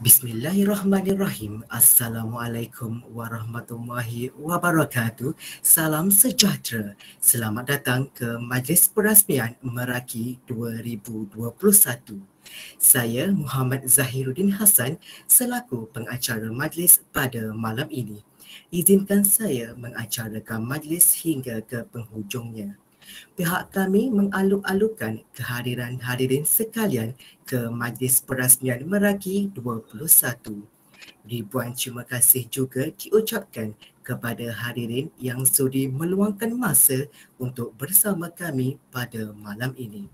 Bismillahirrahmanirrahim. Assalamualaikum warahmatullahi wabarakatuh. Salam sejahtera. Selamat datang ke Majlis Perasmian Meraki 2021. Saya Muhammad Zahiruddin Hassan selaku pengacara majlis pada malam ini. Izinkan saya mengacarakan majlis hingga ke penghujungnya. Pihak kami mengaluk-alukan kehadiran hadirin sekalian ke Majlis Perasmian Meraki 21. Ribuan terima kasih juga diucapkan kepada hadirin yang sudi meluangkan masa untuk bersama kami pada malam ini.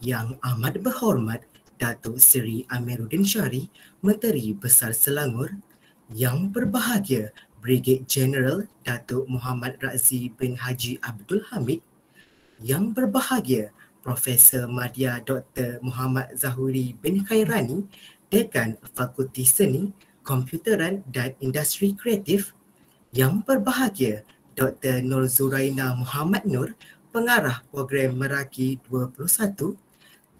Yang amat berhormat Datuk Seri Amiruddin Syari, Menteri Besar Selangor. Yang berbahagia Brigadier Jeneral Datuk Muhammad Razzi bin Haji Abdul Hamid. Yang berbahagia Profesor Madya Dr. Muhammad Zahuri bin Khairani, Dekan Fakulti Seni, Komputeran dan Industri Kreatif. Yang berbahagia Dr. Nur Zuraina Muhammad Nur, Pengarah Program Meraki 21.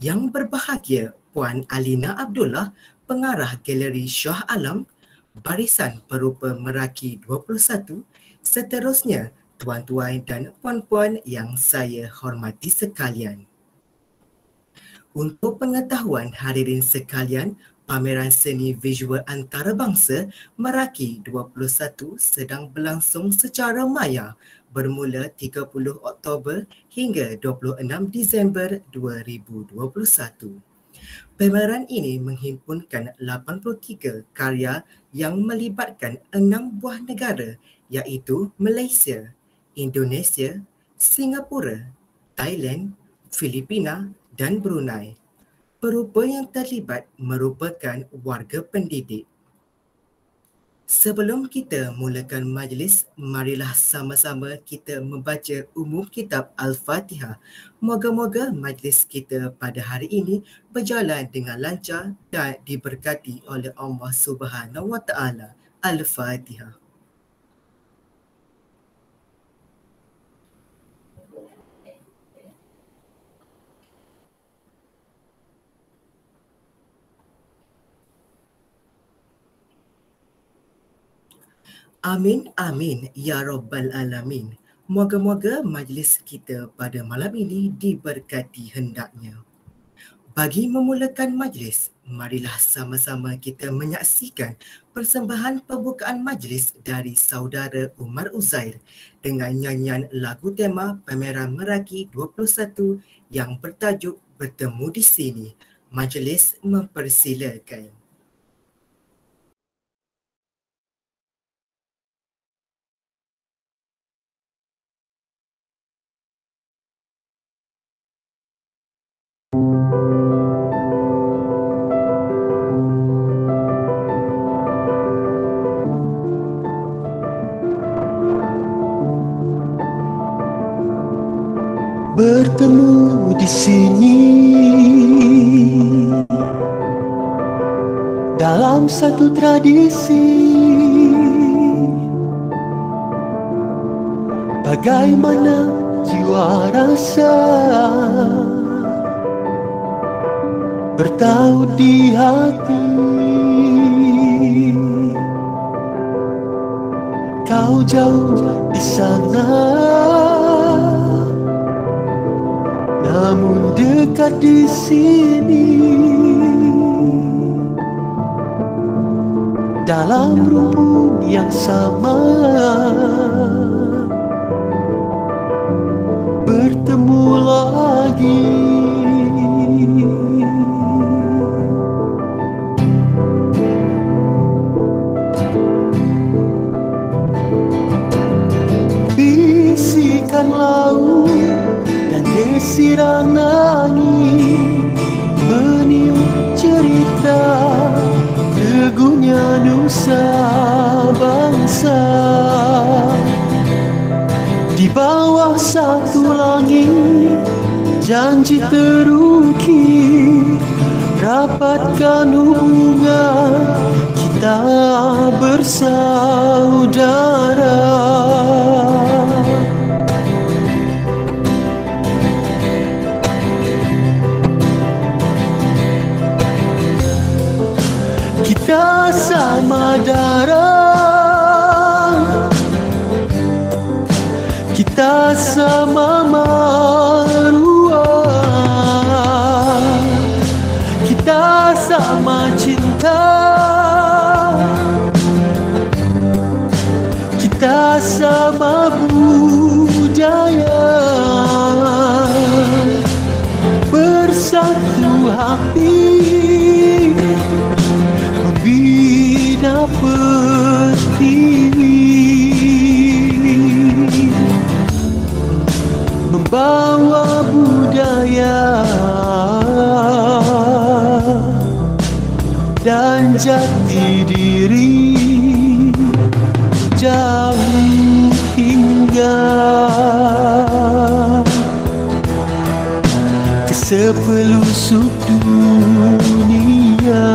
Yang berbahagia Puan Alina Abdullah, Pengarah Galeri Shah Alam, Barisan Perupa Meraki 21, seterusnya tuan-tuan dan puan-puan yang saya hormati sekalian. Untuk pengetahuan hadirin sekalian, pameran seni visual antarabangsa Meraki 21 sedang berlangsung secara maya bermula 30 Oktober hingga 26 Disember 2021. Pameran ini menghimpunkan 83 karya yang melibatkan 6 buah negara iaitu Malaysia, Indonesia, Singapura, Thailand, Filipina dan Brunei. Perupa yang terlibat merupakan warga pendidik. Sebelum kita mulakan majlis, marilah sama-sama kita membaca umum kitab Al-Fatihah. Moga-moga majlis kita pada hari ini berjalan dengan lancar dan diberkati oleh Allah Subhanahu Wa Taala. Al-Fatihah. Amin, amin, ya Rabbal Alamin. Moga-moga majlis kita pada malam ini diberkati hendaknya. Bagi memulakan majlis, marilah sama-sama kita menyaksikan persembahan pembukaan majlis dari saudara Umar Uzair dengan nyanyian lagu tema pameran Meraki 21 yang bertajuk Bertemu di Sini. Majlis mempersilakan. Bertemu di sini dalam satu tradisi, bagaimana jiwa rasa bertaut di hati. Kau jauh di sana, namun dekat di sini, dalam rumpun yang sama, bertemu lagi. Bisikan laut dan desiran angin meniup cerita teguhnya nusa bangsa. Di bawah satu langit janji terukir, rapatkan hubungan kita bersaudara. darah, kita sama maruah, kita sama cinta, kita sama budaya, bersatu hati membina pertiwi, membawa budaya dan jati diri jauh hingga ke sepelusuk dunia.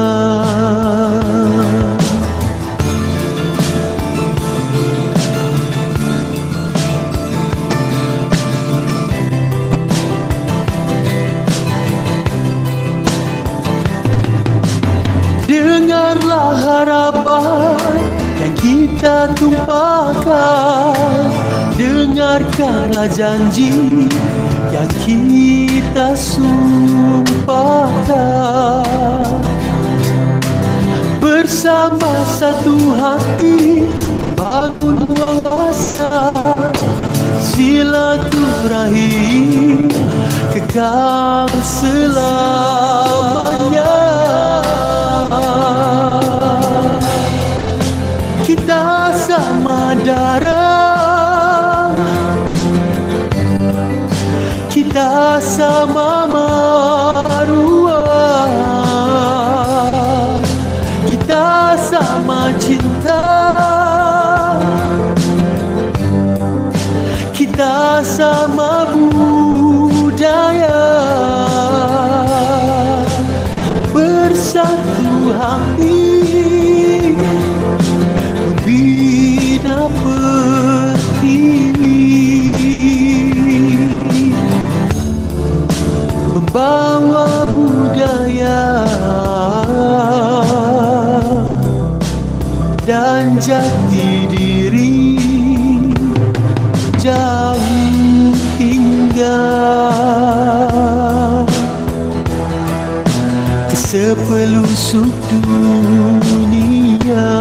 Dengarlah harapan yang kita tumpahkan, dengarkanlah janji yang kita sumpahkan. Bersama satu hati bangun puasa, silaturahim kekal selamanya. Kita sama darah, kita sama maruah, kita sama cinta, kita sama budaya, bersatu hati membina pertiwi, membawa budaya dan jati diri jauh hingga ke sepelusuk dunia.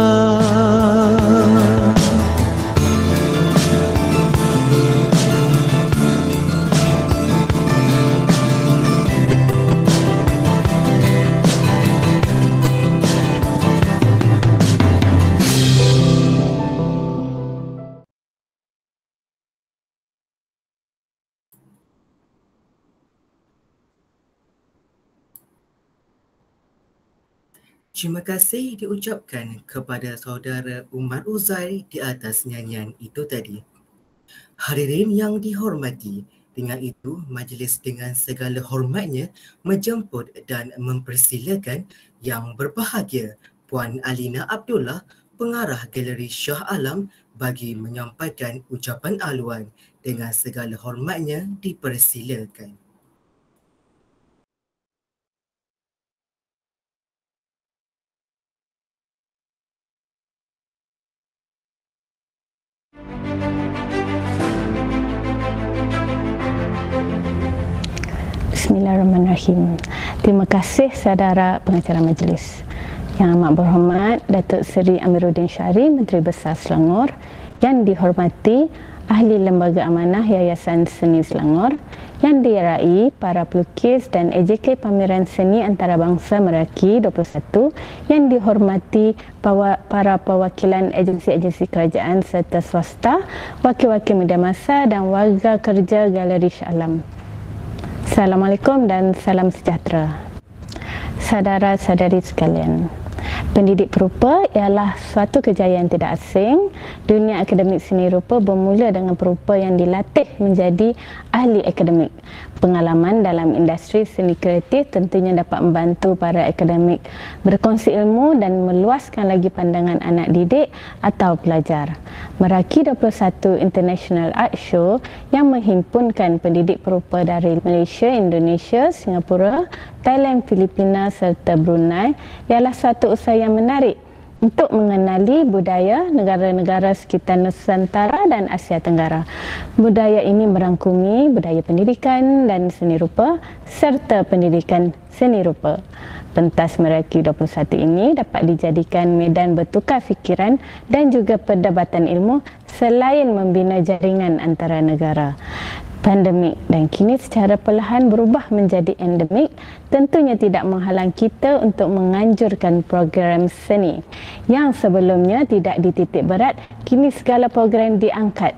Terima kasih diucapkan kepada saudara Umar Uzair di atas nyanyian itu tadi. Hadirin yang dihormati, dengan itu majlis dengan segala hormatnya menjemput dan mempersilakan yang berbahagia Puan Alina Abdullah, pengarah Galeri Shah Alam, bagi menyampaikan ucapan aluan. Dengan segala hormatnya dipersilakan. Bismillahirrahmanirrahim. Terima kasih saudara pengacara majlis. Yang amat berhormat Datuk Seri Amiruddin Syari, Menteri Besar Selangor, yang dihormati Ahli Lembaga Amanah Yayasan Seni Selangor, yang dirai para pelukis dan AJK Pameran Seni Antarabangsa Meraki 21, yang dihormati para perwakilan agensi-agensi kerajaan serta swasta, wakil-wakil media massa dan warga kerja Galeri Shah Alam. Assalamualaikum dan salam sejahtera. Saudara-saudari sekalian, pendidik perupa ialah suatu kejayaan tidak asing. Dunia akademik seni rupa bermula dengan perupa yang dilatih menjadi ahli akademik. Pengalaman dalam industri seni kreatif tentunya dapat membantu para akademik berkongsi ilmu dan meluaskan lagi pandangan anak didik atau pelajar. Meraki 21 International Art Show yang menghimpunkan pendidik perupa dari Malaysia, Indonesia, Singapura, Thailand, Filipina serta Brunei ialah satu usaha yang menarik untuk mengenali budaya negara-negara sekitar Nusantara dan Asia Tenggara. Budaya ini merangkumi budaya pendidikan dan seni rupa serta pendidikan seni rupa. Pentas Meraki 21 ini dapat dijadikan medan bertukar fikiran dan juga perdebatan ilmu selain membina jaringan antara negara. Pandemik dan kini secara perlahan berubah menjadi endemik, tentunya tidak menghalang kita untuk menganjurkan program seni yang sebelumnya tidak dititik berat, kini segala program diangkat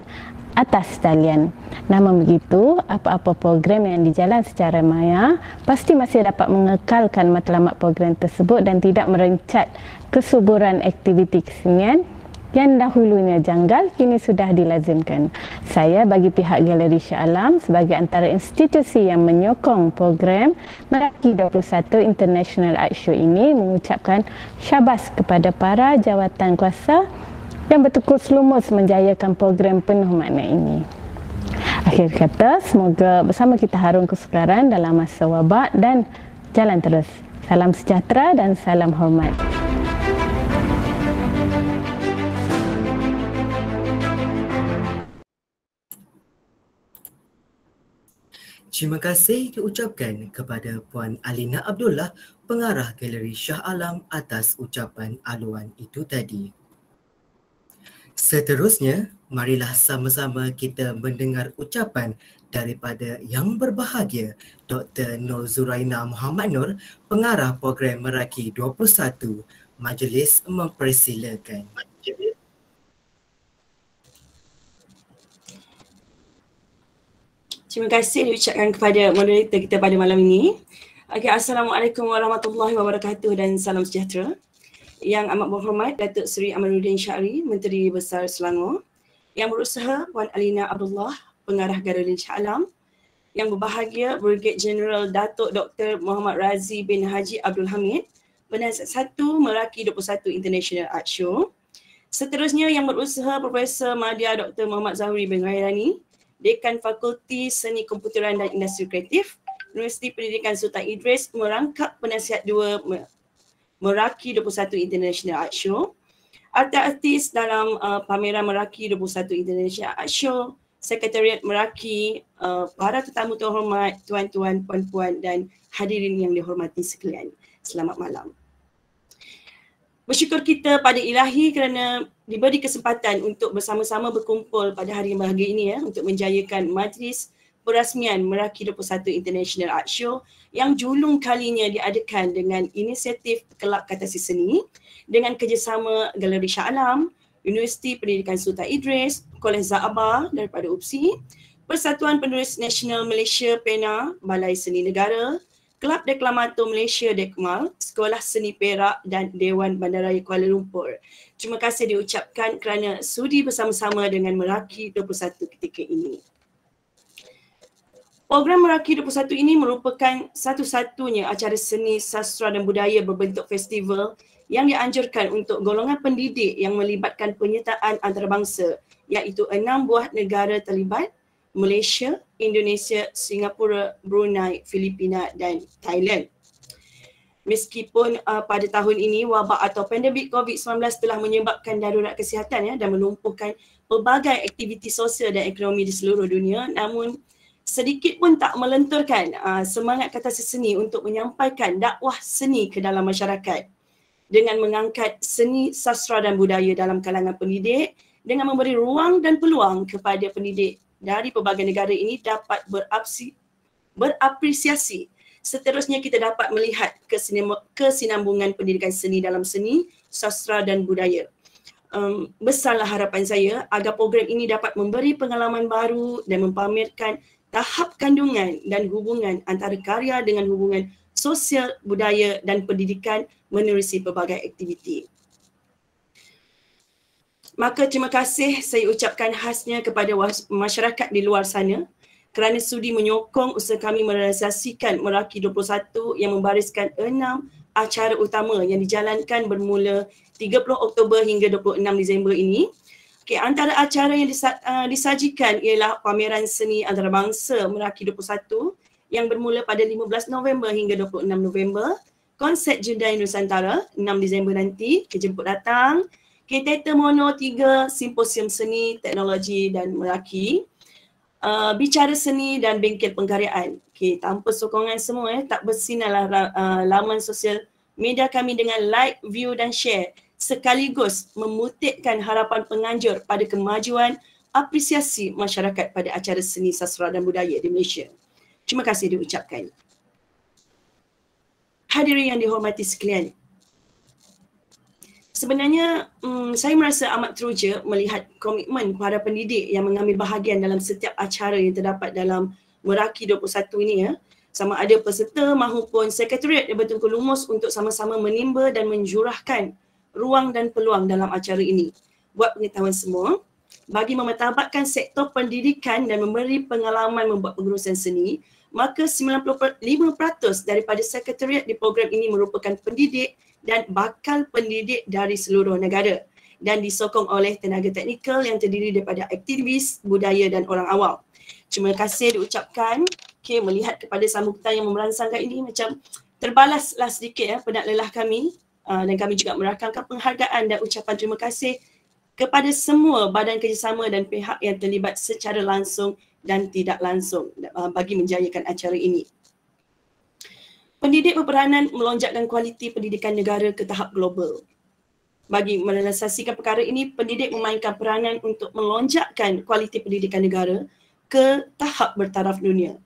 atas talian. Namun begitu, apa-apa program yang dijalan secara maya pasti masih dapat mengekalkan matlamat program tersebut dan tidak merencat kesuburan aktiviti kesenian yang dahulunya janggal kini sudah dilazimkan. Saya bagi pihak Galeri Shah Alam sebagai antara institusi yang menyokong program Meraki 21 International Art Show ini mengucapkan syabas kepada para jawatan kuasa yang bertukus lumus menjayakan program penuh makna ini. Akhir kata, semoga bersama kita harung kesukaran dalam masa wabak dan jalan terus. Salam sejahtera dan salam hormat. Terima kasih diucapkan kepada Puan Alina Abdullah, pengarah Galeri Shah Alam atas ucapan aluan itu tadi. Seterusnya, marilah sama-sama kita mendengar ucapan daripada Yang Berbahagia Dr. Nur Zuraina Muhammad Nur, pengarah program Meraki 21. Majlis mempersilakan. Terima kasih diucapkan kepada moderator kita pada malam ini. Okay, Assalamualaikum warahmatullahi wabarakatuh dan salam sejahtera. Yang amat berhormat Datuk Seri Amiruddin Syahri, Menteri Besar Selangor. Yang berusaha Puan Alina Abdullah, pengarah Galeri Shah Alam. Yang berbahagia Brigadier General Datuk Dr. Muhammad Razi bin Haji Abdul Hamid, Penasihat 1 Meraki 21 International Art Show. Seterusnya yang berusaha Profesor Madya Dr. Muhammad Zahuri bin Ghairani, Dekan Fakulti Seni Komputeran dan Industri Kreatif, Universiti Pendidikan Sultan Idris, merangkap Penasihat 2 Meraki 21 International Art Show. Artis dalam pameran Meraki 21 International Art Show, Sekretariat Meraki, para tetamu terhormat, tuan-tuan, puan-puan dan hadirin yang dihormati sekalian. Selamat malam. Bersyukur kita pada Ilahi kerana diberi kesempatan untuk bersama-sama berkumpul pada hari yang bahagia ini untuk menjayakan majlis perasmian Meraki 21 International Art Show yang julung kalinya diadakan dengan inisiatif Kelab Katasi Seni dengan kerjasama Galeri Shah Alam, Universiti Pendidikan Sultan Idris, Kolej Za'abah daripada UPSI, Persatuan Penulis Nasional Malaysia PENA, Balai Seni Negara, Kelab Deklamator Malaysia Dekmal, Sekolah Seni Perak dan Dewan Bandaraya Kuala Lumpur. Terima kasih diucapkan kerana sudi bersama-sama dengan Meraki 21 ketika ini. Program Meraki 21 ini merupakan satu-satunya acara seni, sastra dan budaya berbentuk festival yang dianjurkan untuk golongan pendidik yang melibatkan penyertaan antarabangsa, iaitu 6 buah negara terlibat: Malaysia, Indonesia, Singapura, Brunei, Filipina dan Thailand. Meskipun pada tahun ini wabak atau pandemik COVID-19 telah menyebabkan darurat kesihatan dan melumpuhkan pelbagai aktiviti sosial dan ekonomi di seluruh dunia, namun sedikit pun tak melenturkan semangat Katasi Seni untuk menyampaikan dakwah seni ke dalam masyarakat dengan mengangkat seni, sastra dan budaya dalam kalangan pendidik dengan memberi ruang dan peluang kepada pendidik dari pelbagai negara ini dapat berapresiasi. Seterusnya kita dapat melihat kesinambungan pendidikan seni dalam seni, sastra dan budaya. Besarlah harapan saya agar program ini dapat memberi pengalaman baru dan mempamerkan tahap kandungan dan hubungan antara karya dengan hubungan sosial, budaya dan pendidikan menerusi pelbagai aktiviti. Maka terima kasih saya ucapkan khasnya kepada masyarakat di luar sana kerana sudi menyokong usaha kami merealisasikan Meraki 21 yang membariskan 6 acara utama yang dijalankan bermula 30 Oktober hingga 26 Disember ini. Antara acara yang disajikan ialah pameran seni antarabangsa Meraki 21 yang bermula pada 15 November hingga 26 November, konsert Jundai Nusantara 6 Disember nanti, kejemput datang. Teater Mono 3, Simposium Seni, Teknologi dan Meraki. Bicara Seni dan Bengkel Pengkaryaan. Tanpa sokongan semua, tak bersinarlah laman sosial media kami dengan like, view dan share, sekaligus memutihkan harapan penganjur pada kemajuan apresiasi masyarakat pada acara seni, sastra dan budaya di Malaysia. Terima kasih diucapkan. Hadirin yang dihormati sekalian, sebenarnya saya merasa amat teruja melihat komitmen para pendidik yang mengambil bahagian dalam setiap acara yang terdapat dalam Meraki 21 ini ya. Sama ada peserta maupun sekretariat yang Baitul Lumus untuk sama-sama menimba dan menjurahkan ruang dan peluang dalam acara ini. Buat pengetahuan semua, bagi memertabatkan sektor pendidikan dan memberi pengalaman membuat pengurusan seni, maka 95% daripada sekretariat di program ini merupakan pendidik dan bakal pendidik dari seluruh negara dan disokong oleh tenaga teknikal yang terdiri daripada aktivis, budaya dan orang awam. Terima kasih diucapkan. Melihat kepada sambutan yang memerangsangkan ini macam terbalaslah sedikit penat lelah kami, dan kami juga merakamkan penghargaan dan ucapan terima kasih kepada semua badan kerjasama dan pihak yang terlibat secara langsung dan tidak langsung bagi menjayakan acara ini. Pendidik berperanan melonjakkan kualiti pendidikan negara ke tahap global. Bagi merealisasikan perkara ini, pendidik memainkan peranan untuk melonjakkan kualiti pendidikan negara ke tahap bertaraf dunia.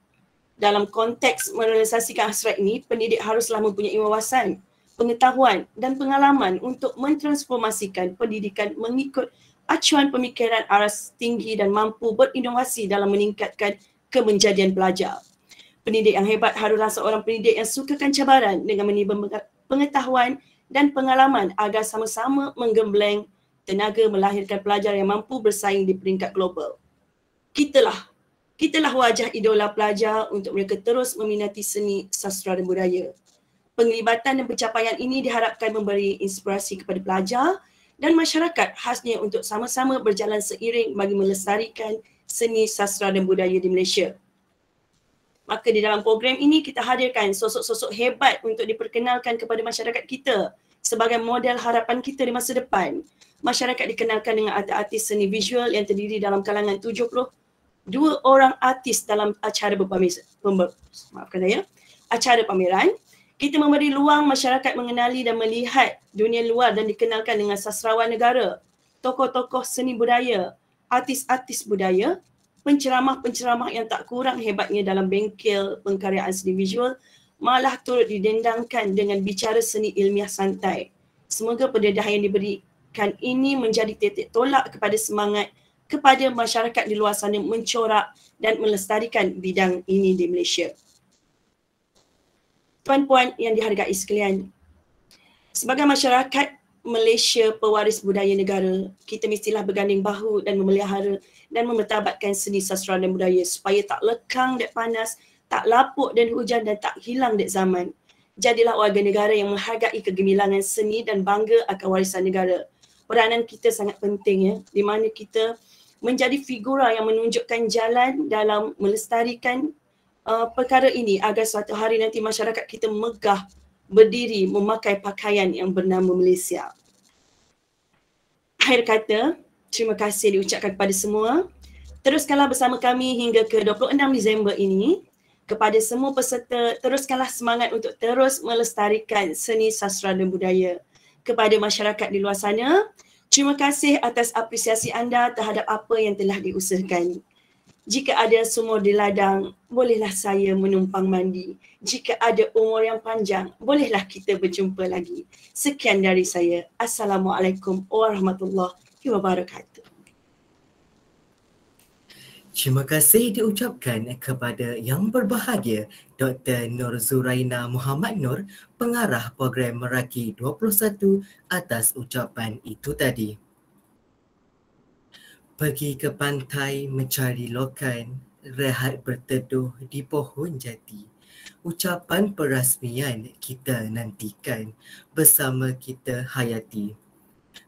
Dalam konteks merealisasikan hasrat ini, pendidik haruslah mempunyai wawasan, pengetahuan dan pengalaman untuk mentransformasikan pendidikan mengikut acuan pemikiran aras tinggi dan mampu berinovasi dalam meningkatkan kemenjadian pelajar. Pendidik yang hebat haruslah seorang pendidik yang sukakan cabaran dengan menimba pengetahuan dan pengalaman agar sama-sama menggembleng tenaga melahirkan pelajar yang mampu bersaing di peringkat global. Kitalah wajah idola pelajar untuk mereka terus meminati seni, sastra dan budaya. Penglibatan dan pencapaian ini diharapkan memberi inspirasi kepada pelajar dan masyarakat khasnya untuk sama-sama berjalan seiring bagi melestarikan seni, sastra dan budaya di Malaysia. Maka di dalam program ini kita hadirkan sosok-sosok hebat untuk diperkenalkan kepada masyarakat kita sebagai model harapan kita di masa depan. Masyarakat dikenalkan dengan artis seni visual yang terdiri dalam kalangan 72 orang artis dalam acara pameran. Kita memberi luang masyarakat mengenali dan melihat dunia luar dan dikenalkan dengan sastrawan negara, tokoh-tokoh seni budaya, artis-artis budaya, penceramah-penceramah yang tak kurang hebatnya dalam bengkel pengkaryaan seni visual malah turut didendangkan dengan bicara seni ilmiah santai. Semoga pendedahan yang diberikan ini menjadi titik tolak kepada semangat kepada masyarakat di luar sana mencorak dan melestarikan bidang ini di Malaysia. Tuan-puan yang dihargai sekalian, sebagai masyarakat Malaysia pewaris budaya negara, kita mestilah berganding bahu dan memelihara dan memertabatkan seni, sastra dan budaya supaya tak lekang dek panas, tak lapuk dan hujan dan tak hilang dek zaman. Jadilah warga negara yang menghargai kegemilangan seni dan bangga akan warisan negara. Peranan kita sangat penting ya, di mana kita menjadi figura yang menunjukkan jalan dalam melestarikan perkara ini agar suatu hari nanti masyarakat kita megah berdiri memakai pakaian yang bernama Malaysia. Akhir kata, terima kasih diucapkan kepada semua. Teruskanlah bersama kami hingga ke 26 Disember ini. Kepada semua peserta, teruskanlah semangat untuk terus melestarikan seni, sastra dan budaya. Kepada masyarakat di luar sana, terima kasih atas apresiasi anda terhadap apa yang telah diusahakan. Jika ada sumur di ladang, bolehlah saya menumpang mandi. Jika ada umur yang panjang, bolehlah kita berjumpa lagi. Sekian dari saya. Assalamualaikum warahmatullahi wabarakatuh. Terima kasih diucapkan kepada Yang Berbahagia Dr. Nur Zuraina Muhammad Nur, pengarah program Meraki 21 atas ucapan itu tadi. Pergi ke pantai mencari lokan, rehat berteduh di pohon jati. Ucapan perasmian kita nantikan, bersama kita hayati.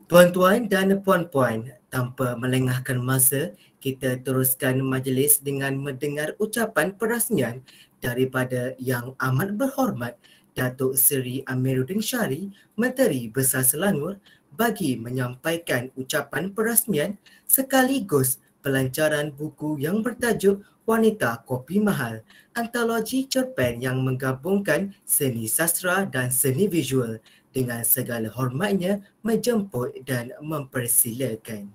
Tuan-tuan dan puan-puan, tanpa melengahkan masa, kita teruskan majlis dengan mendengar ucapan perasmian daripada Yang Amat Berhormat Datuk Seri Amiruddin Syari, Menteri Besar Selangor, bagi menyampaikan ucapan perasmian sekaligus pelancaran buku yang bertajuk Wanita Kopi Mahal, antologi cerpen yang menggabungkan seni sastra dan seni visual. Dengan segala hormatnya menjemput dan mempersilakan.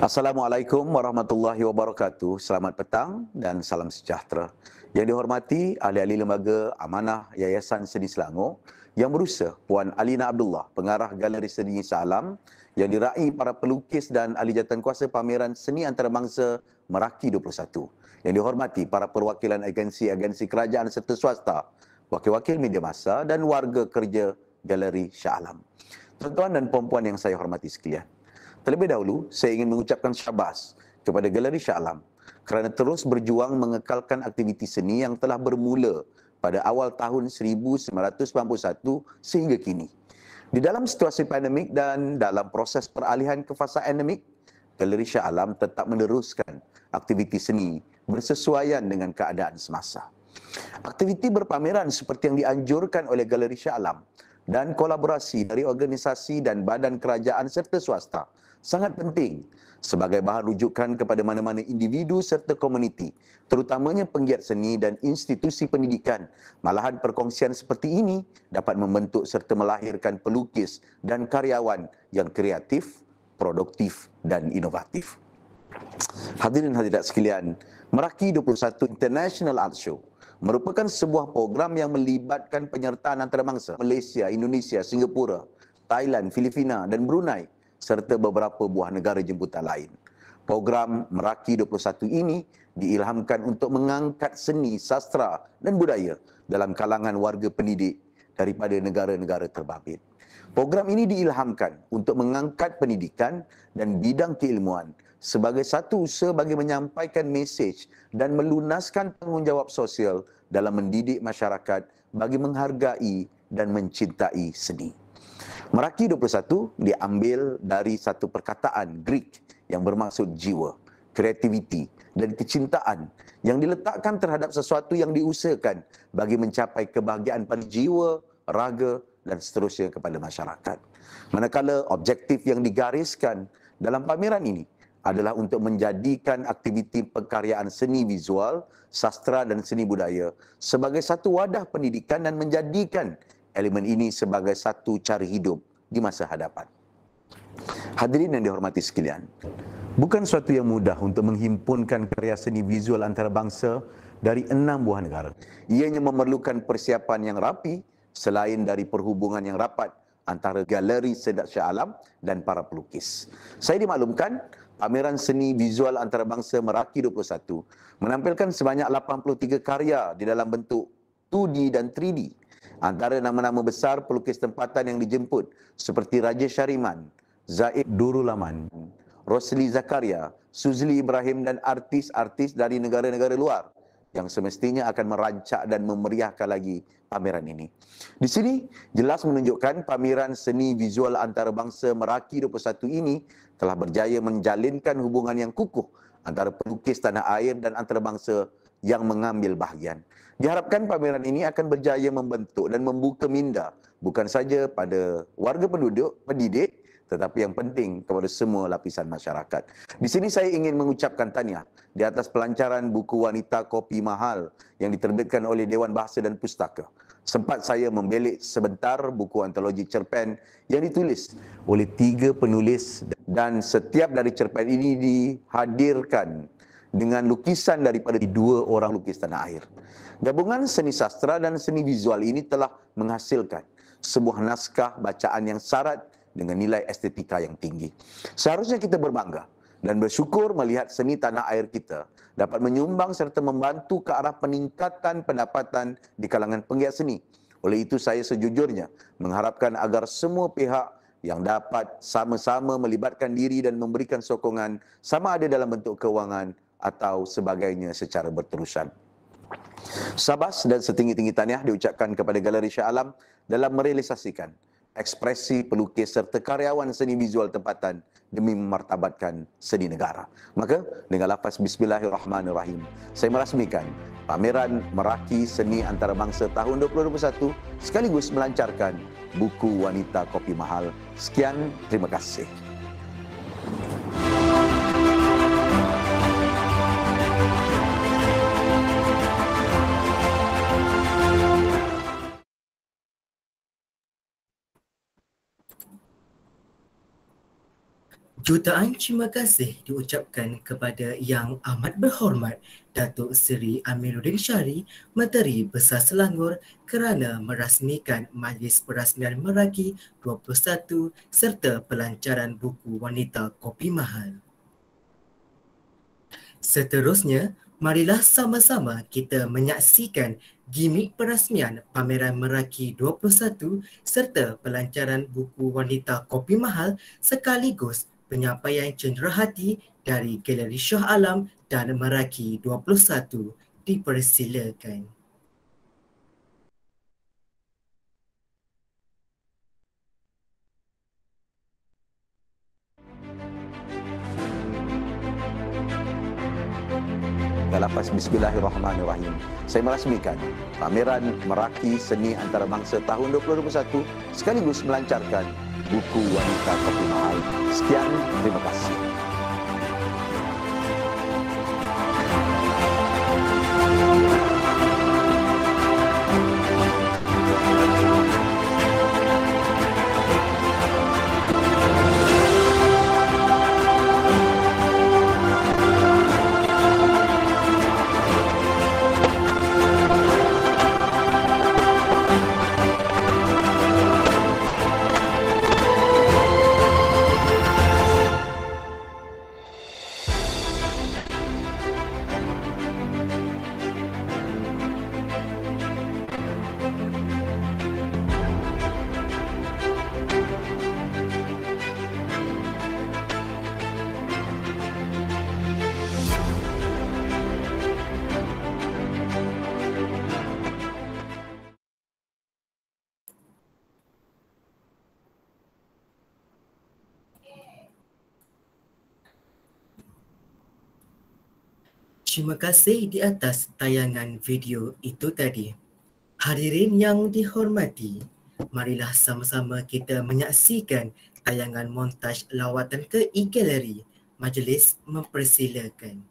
Assalamualaikum warahmatullahi wabarakatuh. Selamat petang dan salam sejahtera. Yang dihormati ahli-ahli lembaga amanah Yayasan Seni Selangor, Yang Berusaha Puan Alina Abdullah, pengarah Galeri Seni Shah Alam, yang diraih para pelukis dan ahli jawatankuasa pameran seni antarabangsa Meraki 21. Yang dihormati para perwakilan agensi-agensi kerajaan serta swasta, wakil-wakil media massa dan warga kerja Galeri Shah Alam. Tuan-tuan dan puan-puan yang saya hormati sekalian, terlebih dahulu, saya ingin mengucapkan syabas kepada Galeri Shah Alam kerana terus berjuang mengekalkan aktiviti seni yang telah bermula pada awal tahun 1991 sehingga kini. Di dalam situasi pandemik dan dalam proses peralihan ke fasa endemik, Galeri Shah Alam tetap meneruskan aktiviti seni bersesuaian dengan keadaan semasa. Aktiviti berpameran seperti yang dianjurkan oleh Galeri Shah Alam dan kolaborasi dari organisasi dan badan kerajaan serta swasta sangat penting sebagai bahan rujukan kepada mana-mana individu serta komuniti, terutamanya penggiat seni dan institusi pendidikan. Malahan perkongsian seperti ini dapat membentuk serta melahirkan pelukis dan karyawan yang kreatif, produktif dan inovatif. Hadirin hadirat sekalian, Meraki 21 International Art Show merupakan sebuah program yang melibatkan penyertaan antarabangsa Malaysia, Indonesia, Singapura, Thailand, Filipina dan Brunei serta beberapa buah negara jemputan lain. Program Meraki 21 ini diilhamkan untuk mengangkat seni, sastra dan budaya dalam kalangan warga pendidik daripada negara-negara terbabit. Program ini diilhamkan untuk mengangkat pendidikan dan bidang keilmuan sebagai satu usaha bagi menyampaikan mesej dan melunaskan tanggungjawab sosial dalam mendidik masyarakat bagi menghargai dan mencintai seni. Meraki 21 diambil dari satu perkataan Greek yang bermaksud jiwa, kreativiti dan kecintaan yang diletakkan terhadap sesuatu yang diusahakan bagi mencapai kebahagiaan pada jiwa, raga dan seterusnya kepada masyarakat. Manakala objektif yang digariskan dalam pameran ini adalah untuk menjadikan aktiviti pekaryaan seni visual, sastra dan seni budaya sebagai satu wadah pendidikan dan menjadikan elemen ini sebagai satu cara hidup di masa hadapan. Hadirin yang dihormati sekalian, bukan suatu yang mudah untuk menghimpunkan karya seni visual antarabangsa dari 6 buah negara. Ianya memerlukan persiapan yang rapi selain dari perhubungan yang rapat antara Galeri Seni Shah Alam dan para pelukis. Saya dimaklumkan, pameran seni visual antarabangsa Meraki 21 menampilkan sebanyak 83 karya di dalam bentuk 2D dan 3D. Antara nama-nama besar pelukis tempatan yang dijemput seperti Raja Syariman, Zaid Durulaman, Rosli Zakaria, Suzli Ibrahim dan artis-artis dari negara-negara luar yang semestinya akan merancak dan memeriahkan lagi pameran ini. Di sini jelas menunjukkan pameran seni visual antarabangsa Meraki 21 ini telah berjaya menjalinkan hubungan yang kukuh antara pelukis tanah air dan antarabangsa yang mengambil bahagian. Diharapkan pameran ini akan berjaya membentuk dan membuka minda bukan saja pada warga penduduk, pendidik, tetapi yang penting kepada semua lapisan masyarakat. Di sini saya ingin mengucapkan tahniah di atas pelancaran buku Wanita Kopi Mahal yang diterbitkan oleh Dewan Bahasa dan Pustaka. Sempat saya membelik sebentar buku antologi cerpen yang ditulis oleh 3 penulis dan setiap dari cerpen ini dihadirkan dengan lukisan daripada 2 orang lukis tanah air. Gabungan seni sastra dan seni visual ini telah menghasilkan sebuah naskah bacaan yang syarat dengan nilai estetika yang tinggi. Seharusnya kita berbangga dan bersyukur melihat seni tanah air kita dapat menyumbang serta membantu ke arah peningkatan pendapatan di kalangan penggiat seni. Oleh itu saya sejujurnya mengharapkan agar semua pihak yang dapat sama-sama melibatkan diri dan memberikan sokongan sama ada dalam bentuk kewangan atau sebagainya secara berterusan. Sabas dan setinggi-tinggi tahniah diucapkan kepada Galeri Shah Alam dalam merealisasikan ekspresi pelukis serta karyawan seni visual tempatan demi memartabatkan seni negara. Maka dengan lafaz Bismillahirrahmanirrahim, saya merasmikan pameran Meraki Seni Antarabangsa tahun 2021 sekaligus melancarkan buku Wanita Kopi Mahal. Sekian, terima kasih. Jutaan terima kasih diucapkan kepada Yang Amat Berhormat Datuk Seri Amiruddin Syari, Menteri Besar Selangor kerana merasmikan Majlis Perasmian Meraki 21 serta pelancaran buku Wanita Kopi Mahal. Seterusnya, marilah sama-sama kita menyaksikan gimik perasmian pameran Meraki 21 serta pelancaran buku Wanita Kopi Mahal sekaligus penyampaian cenderahati dari Galeri Shah Alam dan Meraki 21. Dipersilakan. Dengan lafaz Bismillahirrahmanirrahim, saya merasmikan pameran Meraki Seni Antarabangsa tahun 2021 sekaligus melancarkan buku Wanita Kopi Mahal. Sekian, terima kasih. Terima kasih di atas tayangan video itu tadi. Hadirin yang dihormati, marilah sama-sama kita menyaksikan tayangan montaj lawatan ke e-galeri. Majlis mempersilakan.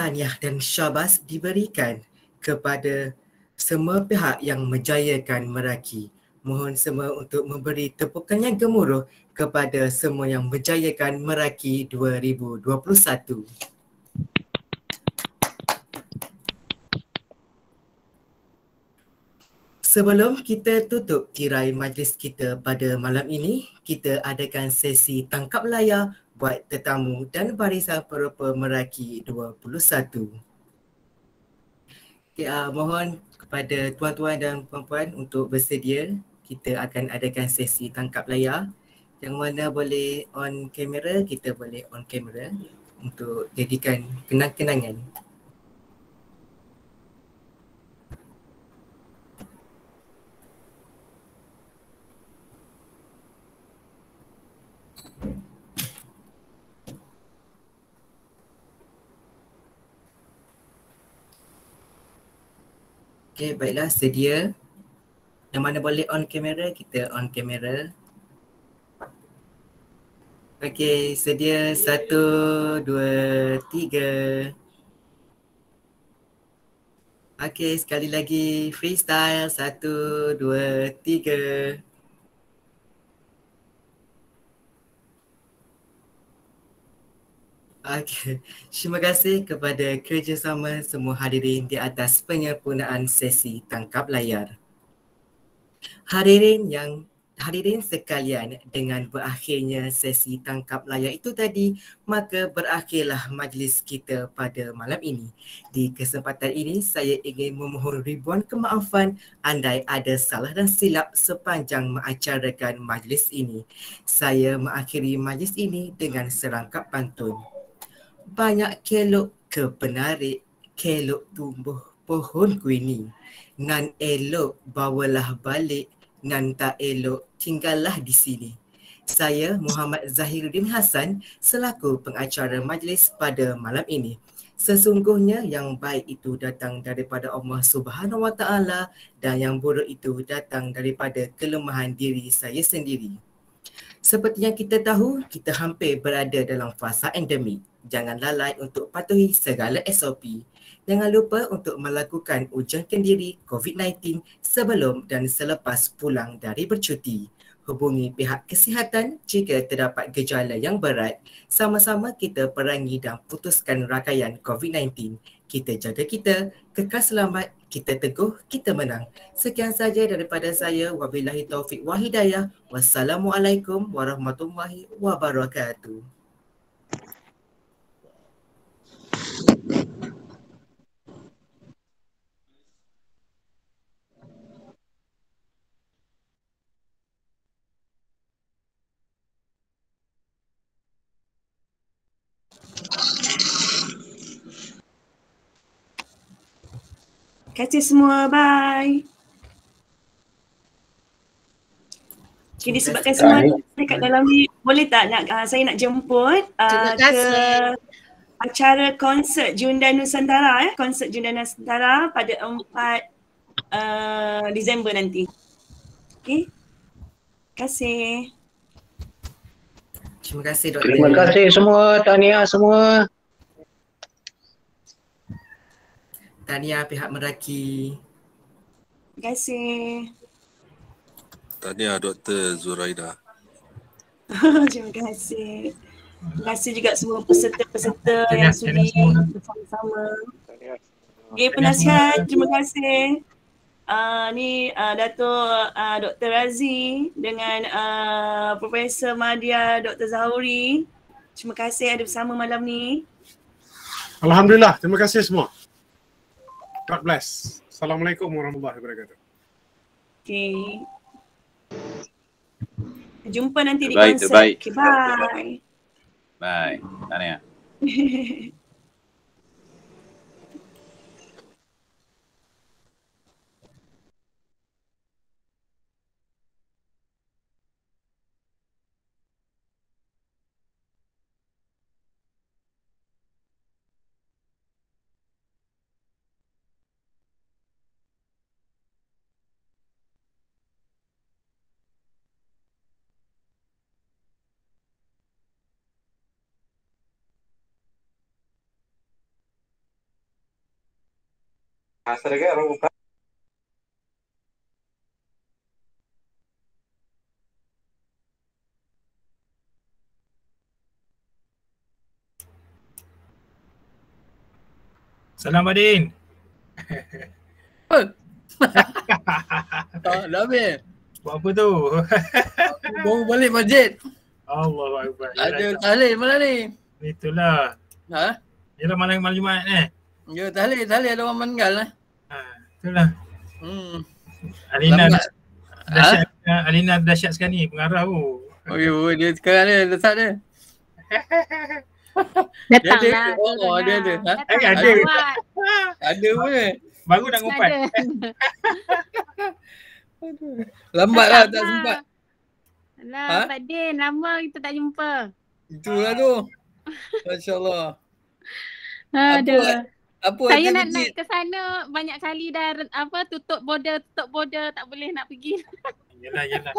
tahniah dan syabas diberikan kepada semua pihak yang menjayakan Meraki. Mohon semua untuk memberi tepukan yang gemuruh kepada semua yang menjayakan Meraki 2021. Sebelum kita tutup tirai majlis kita pada malam ini, kita adakan sesi tangkap layar buat tetamu dan barisan perupa Meraki 21. Okay, mohon kepada tuan-tuan dan puan-puan untuk bersedia. Kita akan adakan sesi tangkap layar. Yang mana boleh on kamera, kita boleh on kamera untuk jadikan kenang-kenangan. Okey, baiklah, sedia. Yang mana boleh on kamera, kita on kamera. Okey, sedia. 1, 2, 3. Okey, sekali lagi. Freestyle. 1, 2, 3. Okey, terima kasih kepada kerjasama semua hadirin di atas penyempurnaan sesi tangkap layar. Hadirin sekalian, dengan berakhirnya sesi tangkap layar itu tadi, maka berakhirlah majlis kita pada malam ini. Di kesempatan ini, saya ingin memohon ribuan kemaafan andai ada salah dan silap sepanjang mengacarakan majlis ini. Saya mengakhiri majlis ini dengan serangkap pantun. Banyak kelok ke penarik, kelok tumbuh pohon kuini. Nan elok bawalah balik, nan tak elok tinggallah di sini. Saya Muhammad Zahiruddin Hassan selaku pengacara majlis pada malam ini. Sesungguhnya yang baik itu datang daripada Allah Subhanahu Wa Taala dan yang buruk itu datang daripada kelemahan diri saya sendiri. Seperti yang kita tahu, kita hampir berada dalam fasa endemik. Jangan lalai untuk patuhi segala SOP. Jangan lupa untuk melakukan ujian diri COVID-19 sebelum dan selepas pulang dari bercuti. Hubungi pihak kesihatan jika terdapat gejala yang berat. Sama-sama kita perangi dan putuskan rangkaian COVID-19. Kita jaga kita, kekal selamat, kita teguh, kita menang. Sekian saja daripada saya. Wabillahi taufiq wa hidayah. Wassalamualaikum warahmatullahi wabarakatuh. Terima kasih semua. Bye. Okay, disebabkan semua dekat dalam ni, boleh tak nak saya nak jemput ke acara konsert Junda Nusantara, konsert Junda Nusantara pada 4 Disember nanti. Okay. Terima kasih. Terima kasih Doktor. Terima kasih semua, tahniah semua. Tahniah pihak Meraki. Terima kasih. Tahniah Dr. Zuraida. Terima kasih. Terima kasih juga semua peserta-peserta yang sudi bersama-sama. Okay, penasihat, terima kasih. Ni Dato' Dr. Razi dengan Profesor Madia Dr. Zauri. Terima kasih ada bersama malam ni. Alhamdulillah, terima kasih semua. God bless. Assalamualaikum warahmatullahi wabarakatuh. Okay. Jumpa nanti di Terbaik, konsert. terbaik. Okay, bye. Bye. Tahniah. Salam Badin. Tak, dah habis. Buat apa tu? Baru balik masjid. Allahu Akbar. Ada tahlil malam ni. Itulah. Ha? Yalah malam Jumaat Ya, tahlil ada orang meninggal lah. Itulah. Alina dahsyat. Alina dahsyat sekali ni pengarah tu. Oh ya, dia sekarang dia letak dia. Datanglah. Dia ada. Ha? Ada. Ada pun. Baru nak ngumpat. Lambat lah, tak sempat. Alah, Pak Din, lama kita tak jumpa. Itulah tu. Masya Allah. Aduh. Apa saya nak naik ke sana banyak kali dah tutup border tak boleh nak pergi. Yalah.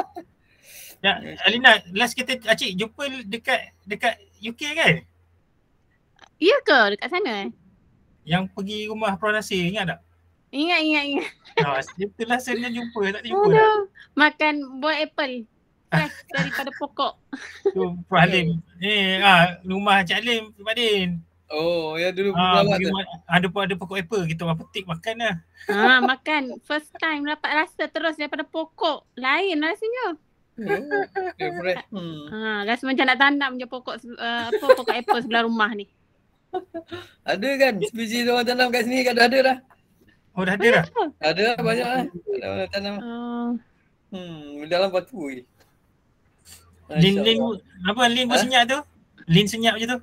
Ya, Alina, last kita Acik jumpa dekat UK kan? Ya ke dekat sana? Yang pergi rumah Puan Nasir, ingat tak? Ingat. Itulah saya jumpa, tak jumpa. Aduh, makan buah apple. Fresh daripada pokok. Tu Puan Halim. Rumah Cik Halim, Pak Din. Oh, ya dulu pelawat tu. Ada pokok apple, kita orang petik makan lah. Makan. First time dapat rasa terus daripada pokok. Lain rasanya. Rasa macam nak tanam je pokok apple sebelah rumah ni. Ada kan? Spesies orang tanam kat sini kan ada dah. Oh, dah ada dah? Ada lah, banyak lah. Ada orang tanam. Dalam batu je. Lin pun senyap tu? Lin senyap je tu?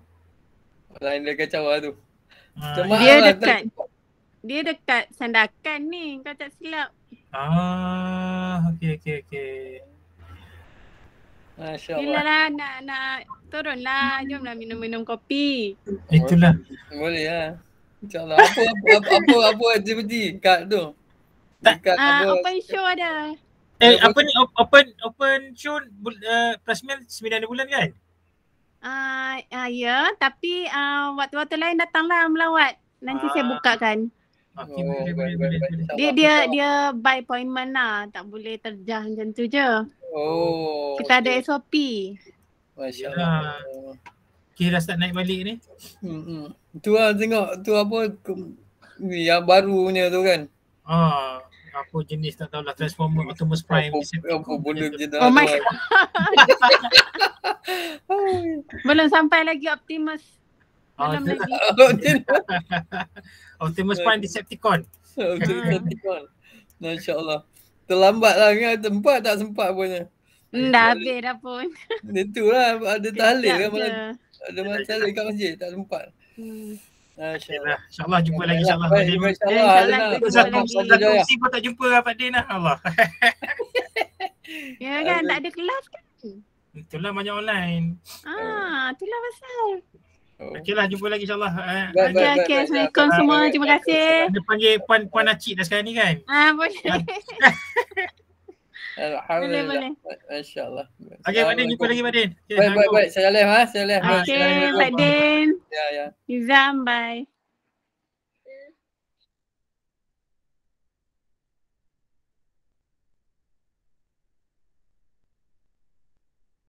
Lain dia kacau lah tu. Dia dekat Sandakan ni, kau tak silap. Okey. Masya Allah. Bila lah nak turun lah, jomlah minum kopi. Itulah. Boleh lah. InsyaAllah. Apa aktiviti kat tu? Open show ada. Apa ni open show plasmil 9 bulan kan? Ya, tapi waktu-waktu lain datanglah melawat. Nanti saya bukakan. Okay, boleh. Dia by appointment lah. Tak boleh terjah macam tu je. Kita ada SOP. Masya Allah. Kira start naik balik ni. Tu lah tengok tu apa ni yang barunya tu kan. Apa jenis tak tahulah, Transformer, Optimus Prime. Apa benda je dah. Oh my god. Belum sampai lagi Optimus. Belum lagi. Optimus Prime Decepticon. Decepticon. Masya Allah. Terlambat lah kan, tempat tak sempat punya. Dah habis dah pun. Itulah ada tahlil kan malam. Ada masalah kat masjid, tak sempat. InsyaAllah jumpa lagi insyaAllah. InsyaAllah. Satu usi pun tak jumpa Pak Din lah. Allah. Ya kan, tak ada kelas kan? Itulah banyak online. Itulah pasal. Okeylah, jumpa lagi insyaAllah. Okey, Assalamualaikum semua. Terima kasih. Ada panggil Puan Acik dah sekarang ni kan? Boleh. Alhamdulillah. Boleh. InsyaAllah. Okey, Pak Din, jumpa lagi Pak Din. Baik. Saya live. Okey, Pak Din. Ya. Nizam, bye.